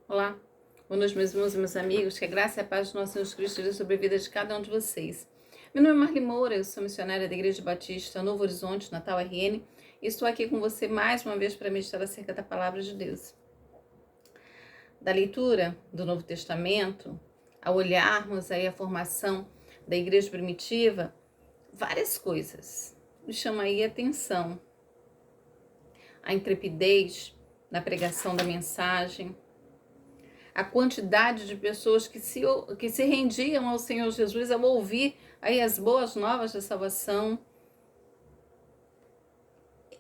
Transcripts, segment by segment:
Olá, boa noite, meus irmãos e meus amigos, que a graça e a paz do nosso Senhor Jesus Cristo esteja sobre a vida de cada um de vocês. Meu nome é Marli Moura, eu sou missionária da Igreja Batista Novo Horizonte, Natal RN, e estou aqui com você mais uma vez para meditar acerca da Palavra de Deus. Da leitura do Novo Testamento, ao olharmos aí a formação da Igreja Primitiva, várias coisas me chamam aí a atenção. A intrepidez na pregação da mensagem, a quantidade de pessoas que se rendiam ao Senhor Jesus ao ouvir aí as boas novas da salvação,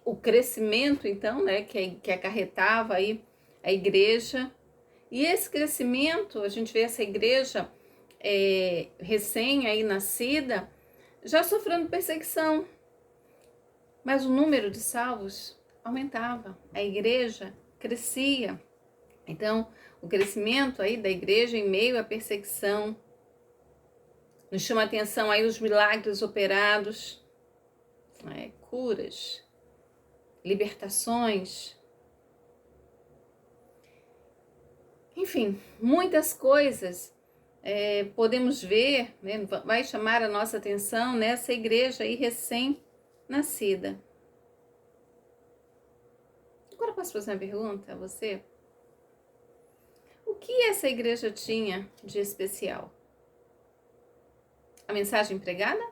o crescimento então, né, que acarretava aí a igreja. E esse crescimento, a gente vê essa igreja recém aí nascida, já sofrendo perseguição, mas o número de salvos aumentava, a igreja crescia. Então, o crescimento aí da igreja em meio à perseguição, nos chama a atenção aí os milagres operados, curas, libertações, enfim, muitas coisas podemos ver, né, vai chamar a nossa atenção nessa igreja aí recém-nascida. Agora posso fazer uma pergunta a você? O que essa igreja tinha de especial? A mensagem pregada?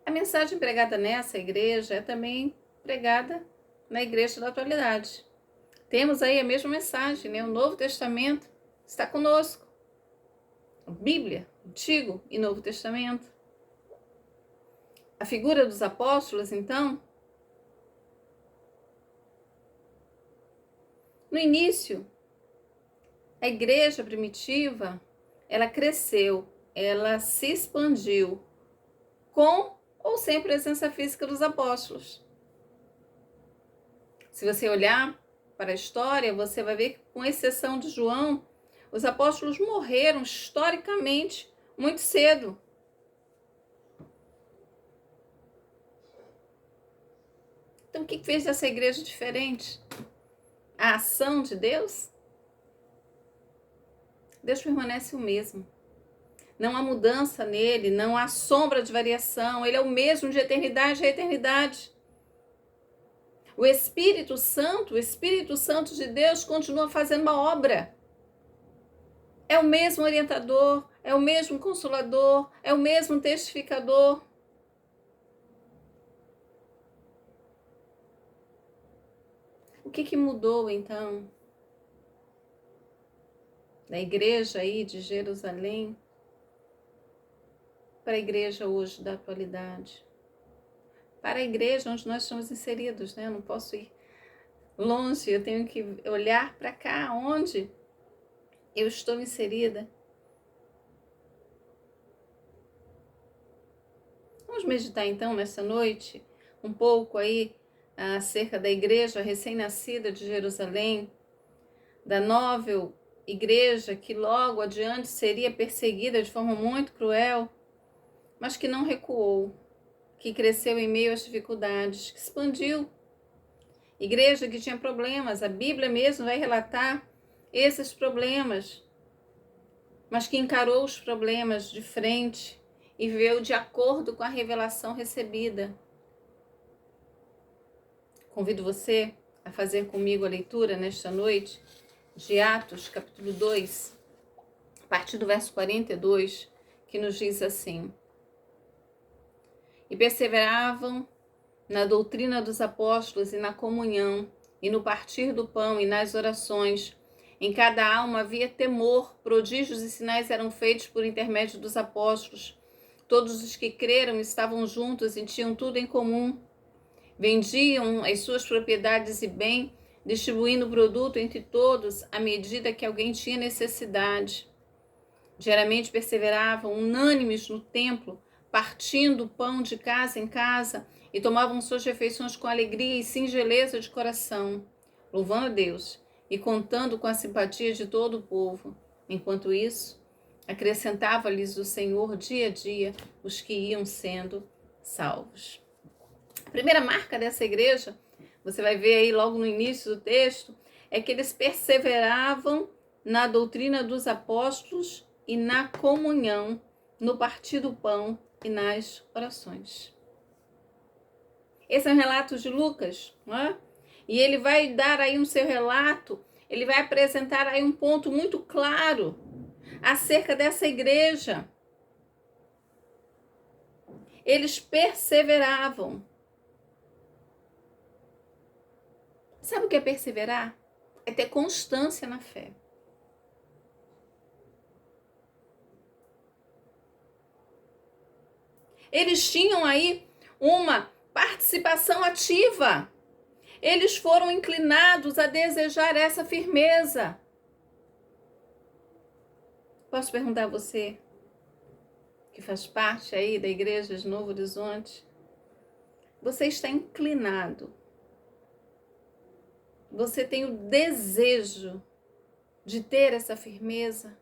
A mensagem pregada nessa igreja é também pregada na igreja da atualidade. Temos aí a mesma mensagem, né? O Novo Testamento está conosco. A Bíblia, Antigo e Novo Testamento. A figura dos apóstolos, então, no início, a igreja primitiva, ela cresceu, ela se expandiu com ou sem presença física dos apóstolos. Se você olhar para a história, você vai ver que, com exceção de João, os apóstolos morreram historicamente muito cedo. Então, o que fez dessa igreja diferente? A ação de Deus? Deus permanece o mesmo. Não há mudança nele, não há sombra de variação. Ele é o mesmo de eternidade a eternidade. O Espírito Santo de Deus continua fazendo uma obra. É o mesmo orientador, é o mesmo consolador, é o mesmo testificador. O que mudou então da igreja aí de Jerusalém para a igreja hoje da atualidade? Para a igreja onde nós estamos inseridos, né? Eu não posso ir longe, eu tenho que olhar para cá, onde eu estou inserida. Vamos meditar então nessa noite um pouco aí acerca da igreja recém-nascida de Jerusalém, da nova igreja que logo adiante seria perseguida de forma muito cruel, mas que não recuou, que cresceu em meio às dificuldades, que expandiu. Igreja que tinha problemas, a Bíblia mesmo vai relatar esses problemas, mas que encarou os problemas de frente e veio de acordo com a revelação recebida. Convido você a fazer comigo a leitura nesta noite de Atos, capítulo 2, a partir do verso 42, que nos diz assim: E perseveravam na doutrina dos apóstolos e na comunhão, e no partir do pão e nas orações. Em cada alma havia temor, prodígios e sinais eram feitos por intermédio dos apóstolos. Todos os que creram estavam juntos e tinham tudo em comum. Vendiam as suas propriedades e bem, distribuindo o produto entre todos à medida que alguém tinha necessidade. Diariamente perseveravam unânimes no templo, partindo o pão de casa em casa, e tomavam suas refeições com alegria e singeleza de coração, louvando a Deus e contando com a simpatia de todo o povo. Enquanto isso, acrescentava-lhes o Senhor dia a dia os que iam sendo salvos. A primeira marca dessa igreja, você vai ver aí logo no início do texto, é que eles perseveravam na doutrina dos apóstolos e na comunhão, no partir do pão e nas orações. Esse é um relato de Lucas, não é? E ele vai dar aí no seu relato, ele vai apresentar aí um ponto muito claro acerca dessa igreja. Eles perseveravam. Sabe o que é perseverar? É ter constância na fé. Eles tinham aí uma participação ativa. Eles foram inclinados a desejar essa firmeza. Posso perguntar a você, que faz parte aí da Igreja de Novo Horizonte, você está inclinado? Você tem o desejo de ter essa firmeza?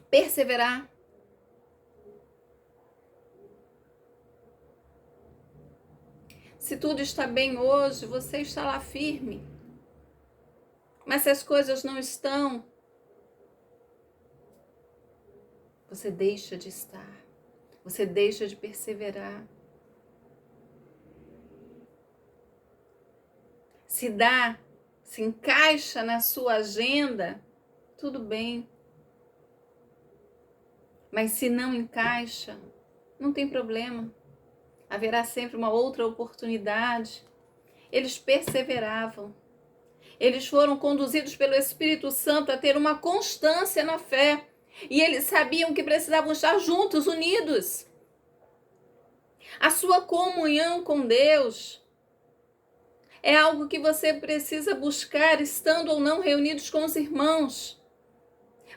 Perseverar? Se tudo está bem hoje, você está lá firme. Mas se as coisas não estão, você deixa de estar. Você deixa de perseverar. Se dá, se encaixa na sua agenda, tudo bem. Mas se não encaixa, não tem problema. Haverá sempre uma outra oportunidade. Eles perseveravam. Eles foram conduzidos pelo Espírito Santo a ter uma constância na fé. E eles sabiam que precisavam estar juntos, unidos. A sua comunhão com Deus é algo que você precisa buscar, estando ou não reunidos com os irmãos.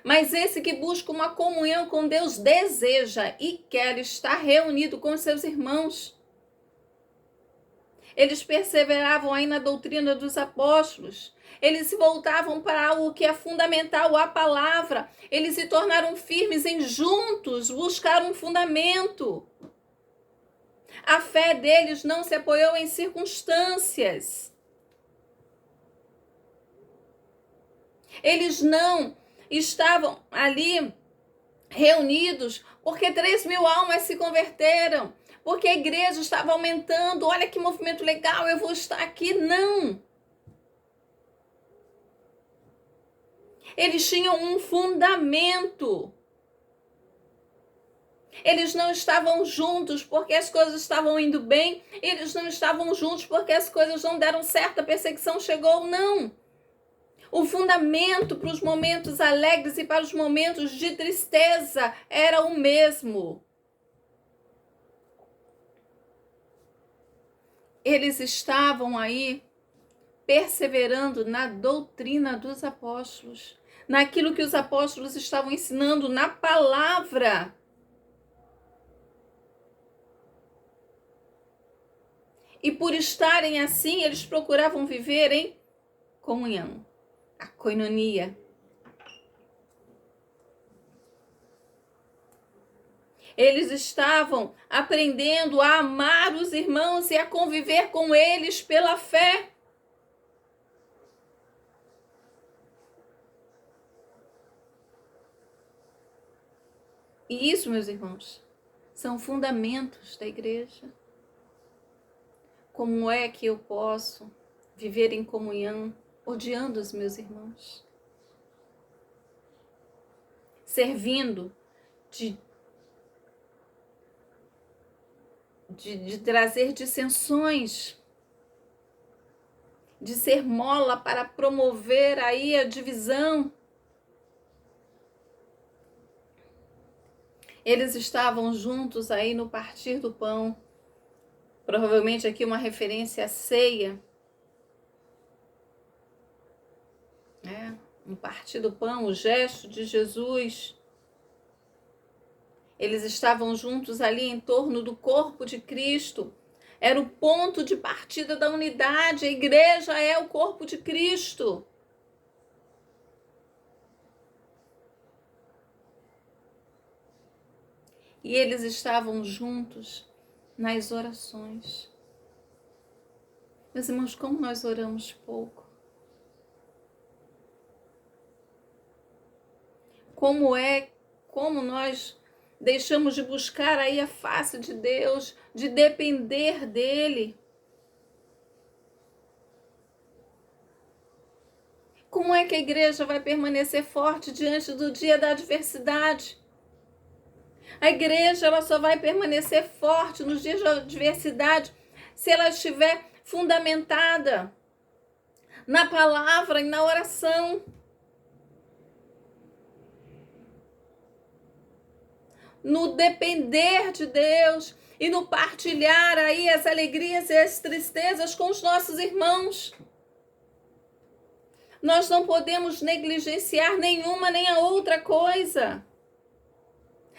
Mas esse que busca uma comunhão com Deus deseja e quer estar reunido com os seus irmãos. Eles perseveravam aí na doutrina dos apóstolos. Eles se voltavam para algo que é fundamental, a palavra. Eles se tornaram firmes em juntos buscar um fundamento. A fé deles não se apoiou em circunstâncias. Eles não estavam ali reunidos porque 3.000 almas se converteram, porque a igreja estava aumentando. Olha que movimento legal, eu vou estar aqui. Não. Eles tinham um fundamento. Eles não estavam juntos porque as coisas estavam indo bem. Eles não estavam juntos porque as coisas não deram certo, a perseguição chegou. Não. O fundamento para os momentos alegres e para os momentos de tristeza era o mesmo. Eles estavam aí perseverando na doutrina dos apóstolos, naquilo que os apóstolos estavam ensinando, na palavra. E por estarem assim, eles procuravam viver em comunhão, a koinonia. Eles estavam aprendendo a amar os irmãos e a conviver com eles pela fé. E isso, meus irmãos, são fundamentos da igreja. Como é que eu posso viver em comunhão, odiando os meus irmãos? Servindo de trazer dissensões, de ser mola para promover aí a divisão. Eles estavam juntos aí no partir do pão. Provavelmente aqui uma referência à ceia. No partir do pão, o gesto de Jesus. Eles estavam juntos ali em torno do corpo de Cristo. Era o ponto de partida da unidade. A igreja é o corpo de Cristo. E eles estavam juntos nas orações. Meus irmãos, como nós oramos pouco. como nós deixamos de buscar aí a face de Deus, de depender dele. Como é que a igreja vai permanecer forte diante do dia da adversidade? A igreja ela só vai permanecer forte nos dias da adversidade se ela estiver fundamentada na palavra e na oração. No depender de Deus e no partilhar aí as alegrias e as tristezas com os nossos irmãos. Nós não podemos negligenciar nenhuma nem a outra coisa.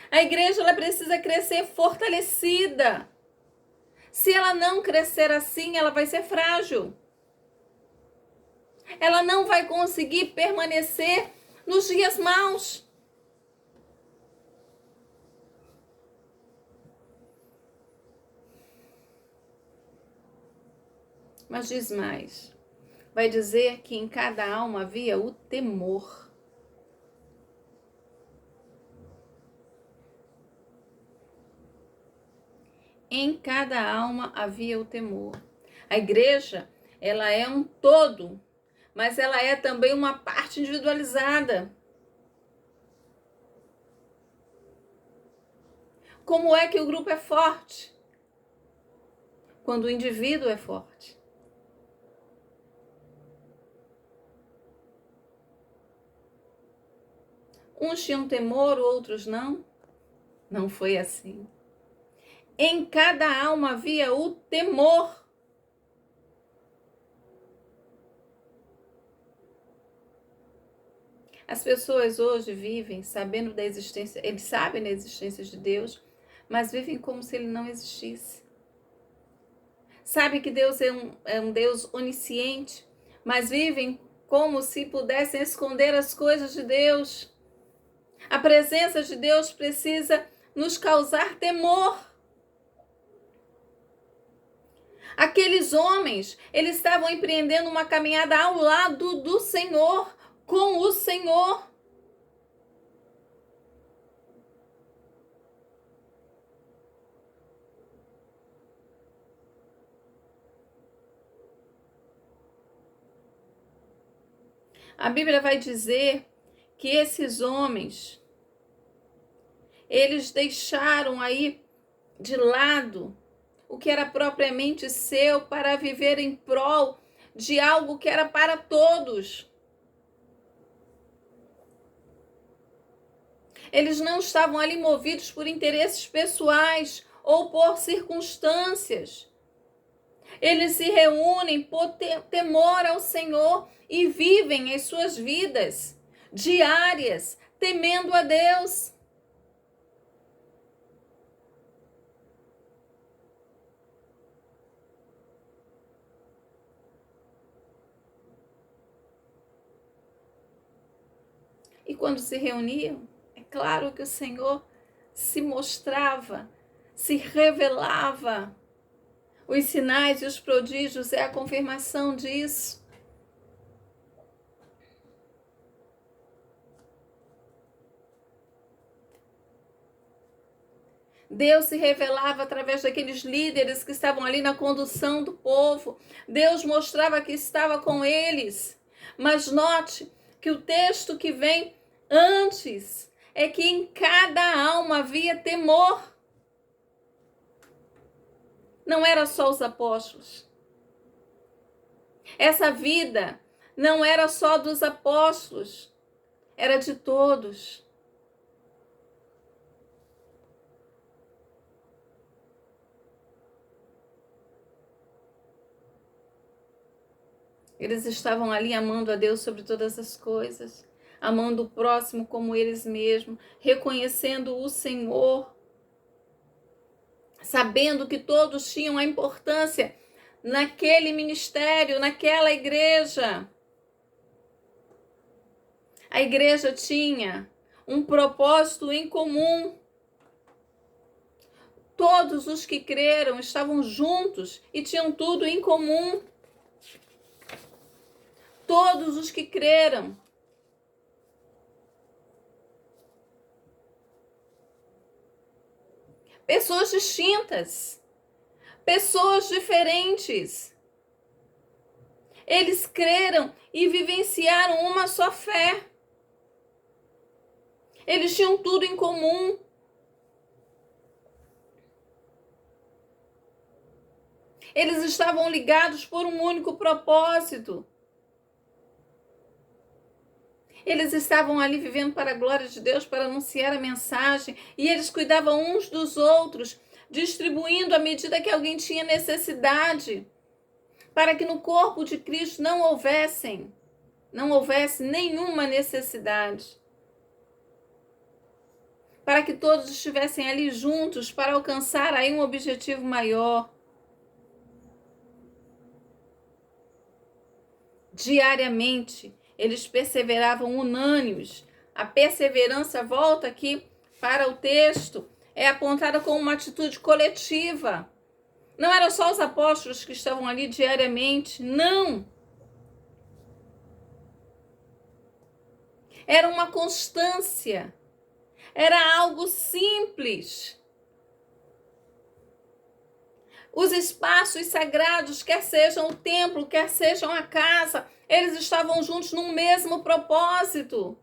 A igreja ela precisa crescer fortalecida. Se ela não crescer assim, ela vai ser frágil. Ela não vai conseguir permanecer nos dias maus. Mas diz mais. Vai dizer que em cada alma havia o temor. Em cada alma havia o temor. A igreja, ela é um todo, mas ela é também uma parte individualizada. Como é que o grupo é forte? Quando o indivíduo é forte. Uns tinham temor, outros não. Não foi assim. Em cada alma havia o temor. As pessoas hoje vivem sabendo da existência, eles sabem da existência de Deus, mas vivem como se ele não existisse. Sabem que Deus é um Deus onisciente, mas vivem como se pudessem esconder as coisas de Deus. A presença de Deus precisa nos causar temor. Aqueles homens, eles estavam empreendendo uma caminhada ao lado do Senhor, com o Senhor. A Bíblia vai dizer que esses homens, eles deixaram aí de lado o que era propriamente seu para viver em prol de algo que era para todos. Eles não estavam ali movidos por interesses pessoais ou por circunstâncias. Eles se reúnem por temor ao Senhor e vivem as suas vidas diárias temendo a Deus. E quando se reuniam, é claro que o Senhor se mostrava, se revelava. Os sinais e os prodígios é a confirmação disso. Deus se revelava através daqueles líderes que estavam ali na condução do povo. Deus mostrava que estava com eles. Mas note que o texto que vem antes é que em cada alma havia temor. Não era só os apóstolos. Essa vida não era só dos apóstolos, era de todos. Eles estavam ali amando a Deus sobre todas as coisas, amando o próximo como eles mesmos, reconhecendo o Senhor, sabendo que todos tinham a importância naquele ministério, naquela igreja. A igreja tinha um propósito em comum. Todos os que creram estavam juntos e tinham tudo em comum. Todos os que creram. Pessoas distintas, pessoas diferentes. Eles creram e vivenciaram uma só fé. Eles tinham tudo em comum. Eles estavam ligados por um único propósito. Eles estavam ali vivendo para a glória de Deus, para anunciar a mensagem. E eles cuidavam uns dos outros, distribuindo à medida que alguém tinha necessidade, para que no corpo de Cristo não houvesse nenhuma necessidade. Para que todos estivessem ali juntos para alcançar aí um objetivo maior. Diariamente, eles perseveravam unânimes. A perseverança, volta aqui para o texto, é apontada como uma atitude coletiva. Não eram só os apóstolos que estavam ali diariamente, não. Era uma constância. Era algo simples. Os espaços sagrados, quer sejam o templo, quer sejam a casa, eles estavam juntos num mesmo propósito.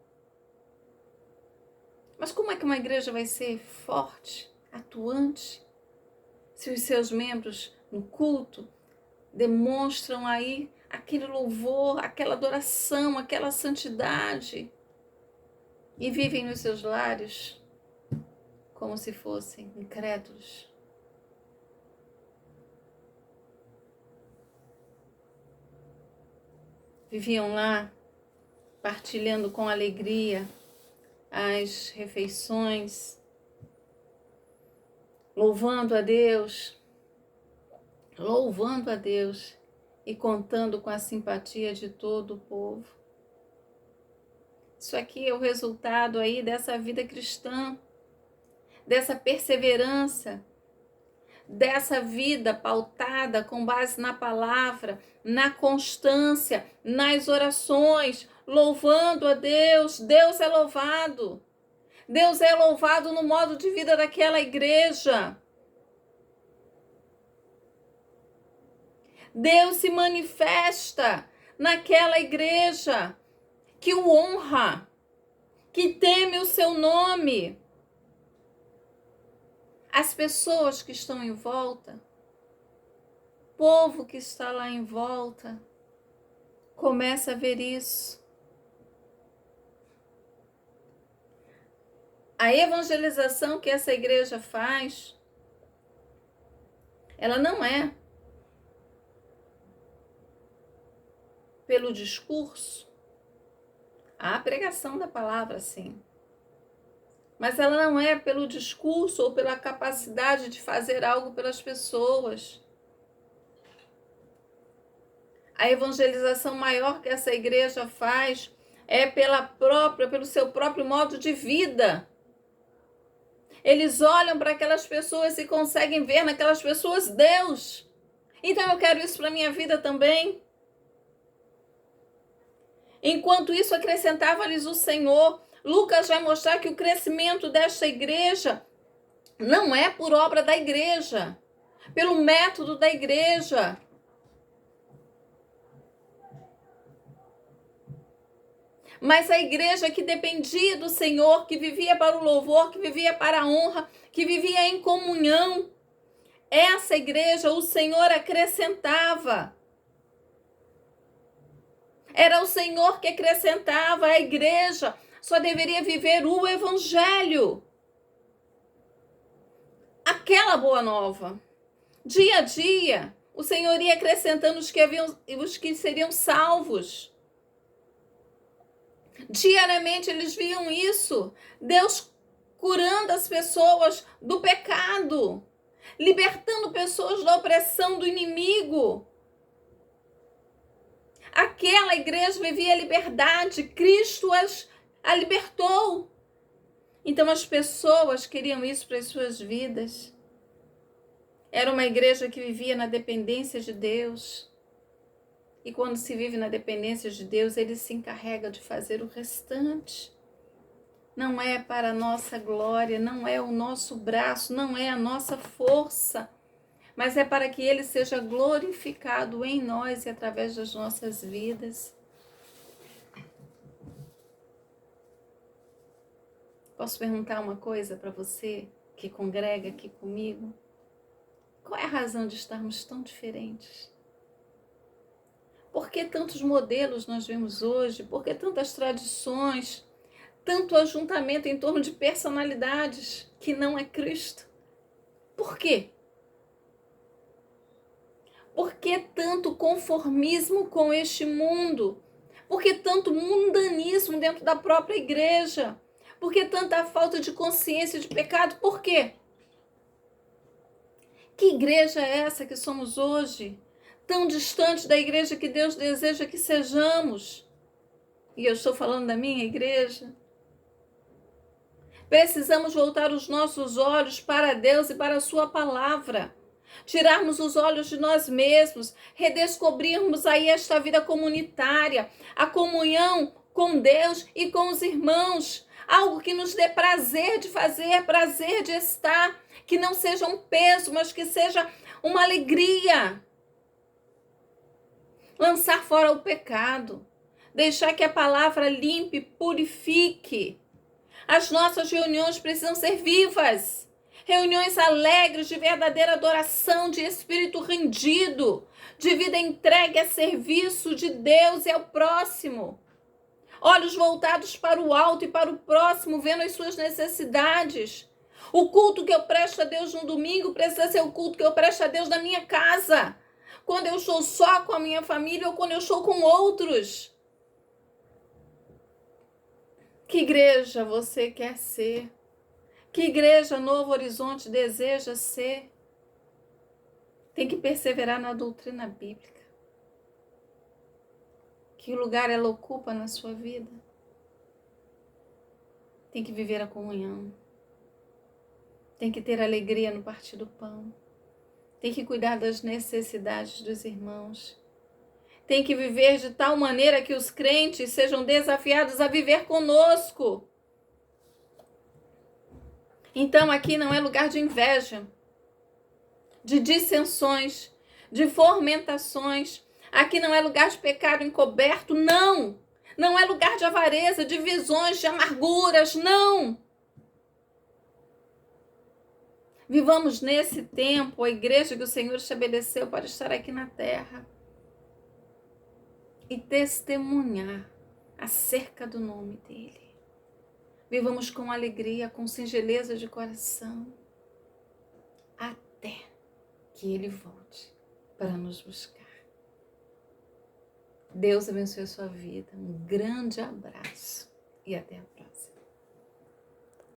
Mas como é que uma igreja vai ser forte, atuante, se os seus membros no culto demonstram aí aquele louvor, aquela adoração, aquela santidade e vivem nos seus lares como se fossem incrédulos? Viviam lá partilhando com alegria as refeições, louvando a Deus e contando com a simpatia de todo o povo. Isso aqui é o resultado aí dessa vida cristã, dessa perseverança, dessa vida pautada com base na palavra, na constância, nas orações, louvando a Deus. Deus é louvado. Deus é louvado no modo de vida daquela igreja. Deus se manifesta naquela igreja que o honra, que teme o seu nome. As pessoas que estão em volta, o povo que está lá em volta, começa a ver isso. A evangelização que essa igreja faz, ela não é pelo discurso, há a pregação da palavra, sim. Mas ela não é pelo discurso ou pela capacidade de fazer algo pelas pessoas. A evangelização maior que essa igreja faz é pelo seu próprio modo de vida. Eles olham para aquelas pessoas e conseguem ver naquelas pessoas Deus. Então eu quero isso para a minha vida também. Enquanto isso, acrescentava-lhes o Senhor. Lucas vai mostrar que o crescimento desta igreja não é por obra da igreja, pelo método da igreja. Mas a igreja que dependia do Senhor, que vivia para o louvor, que vivia para a honra, que vivia em comunhão, essa igreja o Senhor acrescentava. Era o Senhor que acrescentava, a igreja só deveria viver o evangelho. Aquela boa nova. Dia a dia, o Senhor ia acrescentando os que seriam salvos. Diariamente eles viam isso. Deus curando as pessoas do pecado, libertando pessoas da opressão do inimigo. Aquela igreja vivia a liberdade, Cristo a libertou. Então as pessoas queriam isso para as suas vidas. Era uma igreja que vivia na dependência de Deus. E quando se vive na dependência de Deus, Ele se encarrega de fazer o restante. não é para a nossa glória, não é o nosso braço, não é a nossa força, mas é para que Ele seja glorificado em nós e através das nossas vidas. Posso perguntar uma coisa para você que congrega aqui comigo? Qual é a razão de estarmos tão diferentes? Por que tantos modelos nós vemos hoje? Por que tantas tradições? Tanto ajuntamento em torno de personalidades que não é Cristo? Por quê? Por que tanto conformismo com este mundo? Por que tanto mundanismo dentro da própria igreja? Por que tanta falta de consciência de pecado? Por quê? Que igreja é essa que somos hoje? Tão distante da igreja que Deus deseja que sejamos. E eu estou falando da minha igreja. Precisamos voltar os nossos olhos para Deus e para a sua palavra. Tirarmos os olhos de nós mesmos, redescobrirmos aí esta vida comunitária, a comunhão com Deus e com os irmãos, algo que nos dê prazer de fazer, prazer de estar, que não seja um peso, mas que seja uma alegria. Lançar fora o pecado, deixar que a palavra limpe, purifique. As nossas reuniões precisam ser vivas. Reuniões alegres, de verdadeira adoração, de espírito rendido, de vida entregue a serviço de Deus e ao próximo. Olhos voltados para o alto e para o próximo, vendo as suas necessidades. O culto que eu presto a Deus no domingo precisa ser o culto que eu presto a Deus na minha casa. Quando eu estou só com a minha família ou quando eu estou com outros. Que igreja você quer ser? Que igreja Novo Horizonte deseja ser? Tem que perseverar na doutrina bíblica. Que lugar ela ocupa na sua vida? Tem que viver a comunhão. Tem que ter alegria no partir do pão. Tem que cuidar das necessidades dos irmãos. Tem que viver de tal maneira que os crentes sejam desafiados a viver conosco. Então aqui não é lugar de inveja, de dissensões, de fomentações. Aqui não é lugar de pecado encoberto, não. Não é lugar de avareza, de visões, de amarguras, não. Vivamos nesse tempo a igreja que o Senhor estabeleceu para estar aqui na terra e testemunhar acerca do nome dele. Vivamos com alegria, com singeleza de coração, até que ele volte para nos buscar. Deus abençoe a sua vida. Um grande abraço e até a próxima.